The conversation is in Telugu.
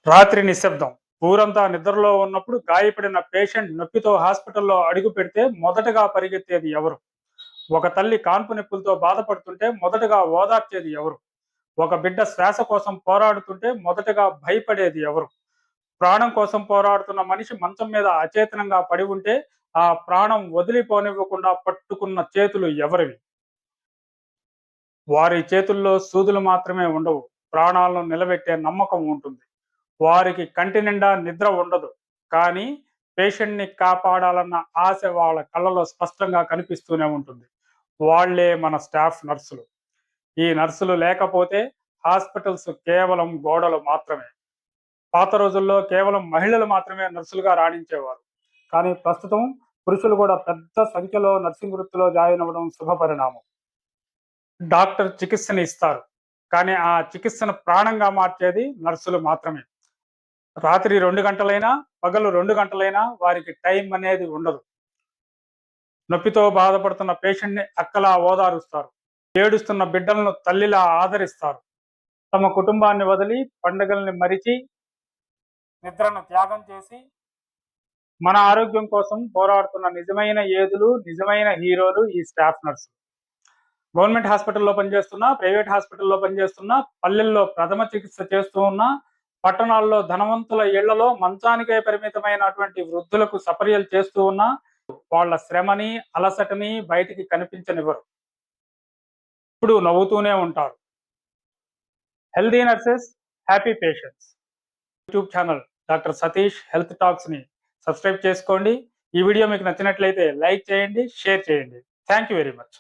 రాత్రి నిశ్శబ్దం. ఊరంతా నిద్రలో ఉన్నప్పుడు గాయపడిన పేషెంట్ నొప్పితో హాస్పిటల్లో అడుగు పెడితే మొదటగా పరిగెత్తేది ఎవరు? ఒక తల్లి కాన్పు నొప్పులతో బాధపడుతుంటే మొదటగా ఓదార్చేది ఎవరు? ఒక బిడ్డ శ్వాస కోసం పోరాడుతుంటే మొదటగా భయపడేది ఎవరు? ప్రాణం కోసం పోరాడుతున్న మనిషి మంచం మీద అచేతనంగా పడి ఉంటే ఆ ప్రాణం వదిలిపోనివ్వకుండా పట్టుకున్న చేతులు ఎవరివి? వారి చేతుల్లో సూదులు మాత్రమే ఉండవు. ప్రాణాలను నిలబెట్టే నమ్మకం ఉంటుంది. వారికి కంటి నిండా నిద్ర ఉండదు. కానీ పేషెంట్‌ని కాపాడాలన్న ఆశ వాళ్ళ కళ్ళలో స్పష్టంగా కనిపిస్తూనే ఉంటుంది. వాళ్ళే మన స్టాఫ్ నర్సులు. ఈ నర్సులు లేకపోతే హాస్పిటల్స్ కేవలం గోడలు మాత్రమే. పాత రోజుల్లో కేవలం మహిళలు మాత్రమే నర్సులుగా రాణించేవారు. కానీ ప్రస్తుతం పురుషులు కూడా పెద్ద సంఖ్యలో నర్సింగ్ వృత్తిలో జాయిన్ అవ్వడం శుభపరిణామం. డాక్టర్ చికిత్సని ఇస్తారు. కానీ ఆ చికిత్సను ప్రాణంగా మార్చేది నర్సులు మాత్రమే. రాత్రి 2 గంటలైనా, పగలు 2 గంటలైనా వారికి టైం అనేది ఉండదు. నొప్పితో బాధపడుతున్న పేషెంట్‌ని అక్కలా ఓదారుస్తారు. ఏడుస్తున్న బిడ్డలను తల్లిలా ఆదరిస్తారు. తమ కుటుంబాన్ని వదిలి, పండుగల్ని మరిచి, నిద్రను త్యాగం చేసి, మన ఆరోగ్యం కోసం పోరాడుతున్న నిజమైన యోధులు, నిజమైన హీరోలు ఈ స్టాఫ్ నర్సులు. గవర్నమెంట్ హాస్పిటల్‌లో పనిచేస్తున్నా, ప్రైవేట్ హాస్పిటల్‌లో పనిచేస్తున్నా, పల్లెల్లో ప్రథమ చికిత్స చేస్తూ ఉన్నా, పట్టణాల్లో ధనవంతుల ఇళ్లలో మంచానికే పరిమితమైనటువంటి వృద్ధులకు సపర్యలు చేస్తూ ఉన్నా, వాళ్ళ శ్రమని, అలసటని బయటికి కనిపించనివ్వరు. ఎప్పుడూ నవ్వుతూనే ఉంటారు. Healthy nurses, happy patients. YouTube channel doctor Satish health టాక్స్‌ని సబ్స్క్రైబ్ చేసుకోండి. ఈ వీడియో మీకు నచ్చినట్లయితే లైక్ చేయండి, షేర్ చేయండి. Thank you very much.